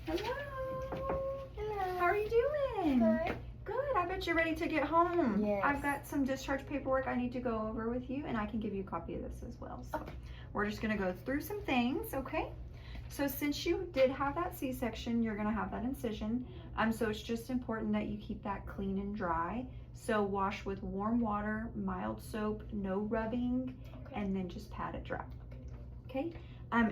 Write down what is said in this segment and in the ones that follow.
Hello. Hello. How are you doing? Good. Good. I bet you're ready to get home. Yes. I've got some discharge paperwork I need to go over with you, and I can give you a copy of this as well. So we're just going to go through some things, okay? So since you did have that C-section, you're going to have that incision. So it's just important that you keep that clean and dry. So wash with warm water, mild soap, no rubbing, and then just pat it dry. Okay?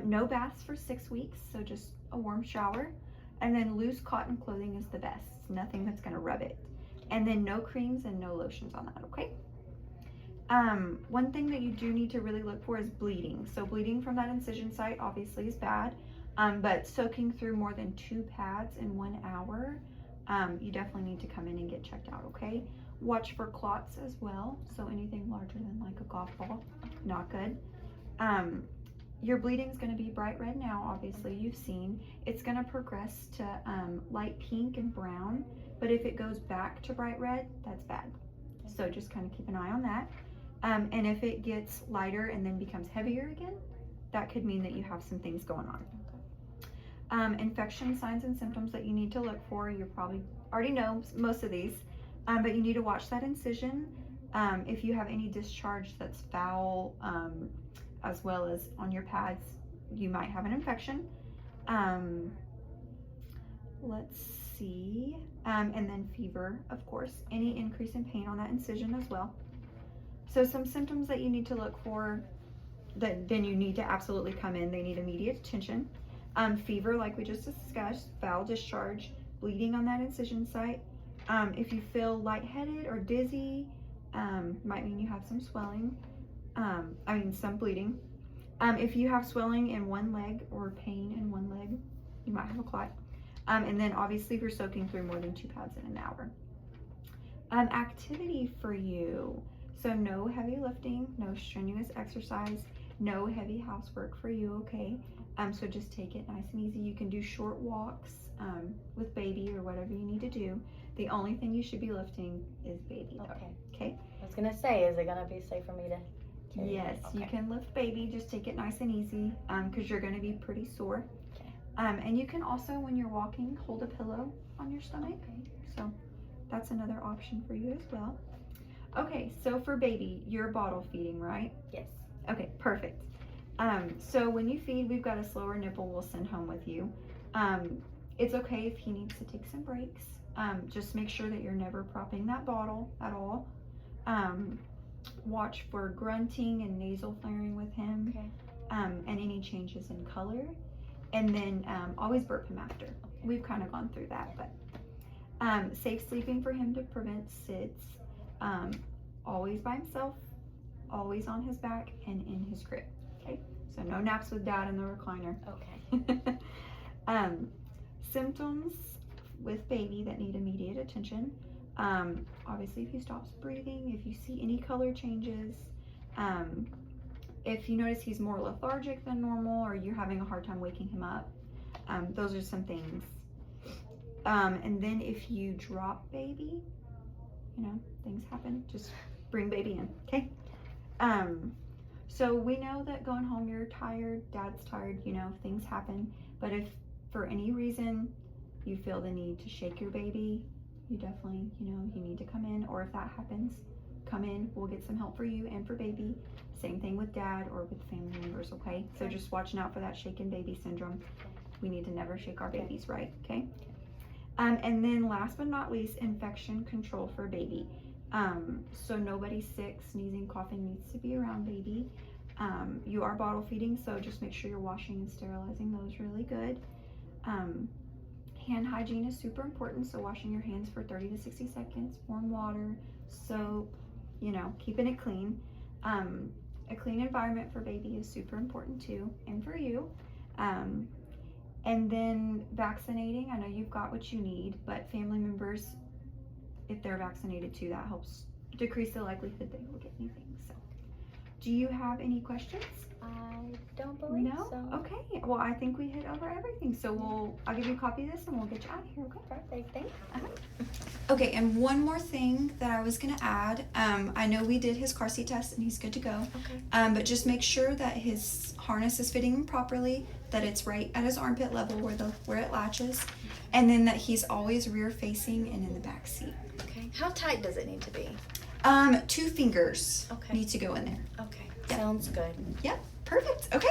No baths for 6 weeks, so just a warm shower. And then loose cotton clothing is the best. Nothing that's gonna rub it. And then no creams and no lotions on that, okay? One thing that you do need to really look for is bleeding. So bleeding from that incision site obviously is bad, but soaking through more than 2 pads in 1 hour, you definitely need to come in and get checked out, okay? Watch for clots as well. So anything larger than like a golf ball, not good. Your bleeding is going to be bright red now, obviously you've seen. It's going to progress to light pink and brown, but if it goes back to bright red, that's bad. So just kind of keep an eye on that. And if it gets lighter and then becomes heavier again, that could mean that you have some things going on. Infection signs and symptoms that you need to look for, you probably already know most of these, but you need to watch that incision. If you have any discharge that's foul, as well as on your pads, you might have an infection. Let's see, and then fever, of course, any increase in pain on that incision as well. So some symptoms that you need to look for, that then you need to absolutely come in, they need immediate attention. Fever, like we just discussed, foul discharge, bleeding on that incision site. If you feel lightheaded or dizzy, might mean you have some swelling. Some bleeding. If you have swelling in one leg or pain in one leg, you might have a clot. And then obviously if you're soaking through more than 2 pads in an hour. Activity for you. So no heavy lifting, no strenuous exercise, no heavy housework for you, okay? So just take it nice and easy. You can do short walks with baby or whatever you need to do. The only thing you should be lifting is baby though, okay? I was gonna say, is it gonna be safe for me to carry? Yes, you can lift baby, just take it nice and easy because you're gonna be pretty sore. Okay. And you can also, when you're walking, hold a pillow on your stomach. Okay. So that's another option for you as well. Okay, so for baby, you're bottle feeding, right? Yes. Okay, perfect. So when you feed, we've got a slower nipple we'll send home with you. It's okay if he needs to take some breaks. Just make sure that you're never propping that bottle at all. Watch for grunting and nasal flaring with him, Okay. and any changes in color. And then always burp him after. We've kind of gone through that, but safe sleeping for him to prevent sits. Always by himself, always on his back and in his crib. Okay, so no naps with dad in the recliner. Okay. Symptoms with baby that need immediate attention. Obviously if he stops breathing, if you see any color changes, if you notice he's more lethargic than normal or you're having a hard time waking him up, those are some things. And then if you drop baby, things happen, just bring baby in, okay? So we know that going home you're tired, dad's tired, things happen, but if for any reason you feel the need to shake your baby, you definitely, you need to come in, or if that happens, come in, we'll get some help for you and for baby. Same thing with dad or with family members, okay? So just watching out for that shaken baby syndrome. We need to never shake our babies, right? Okay? And then last but not least, infection control for baby. So nobody sick, sneezing, coughing needs to be around baby. You are bottle feeding, so just make sure you're washing and sterilizing those really good. Hand hygiene is super important, so washing your hands for 30 to 60 seconds, warm water, soap, keeping it clean. A clean environment for baby is super important too, and for you. And then vaccinating, I know you've got what you need, but family members, if they're vaccinated too, that helps decrease the likelihood they will get anything. So Do you have any questions? I don't believe No? so. Okay. Well, I think we hit over everything. So I'll give you a copy of this and we'll get you out of here, okay? Perfect. Thank you. Okay, and one more thing that I was gonna add. I know we did his car seat test and he's good to go. Okay. But just make sure that his harness is fitting him properly, that it's right at his armpit level where it latches, and then that he's always rear facing and in the back seat. Okay. How tight does it need to be? 2 fingers Okay. need to go in there. Okay. Yeah. Sounds good. Yep, perfect. Okay.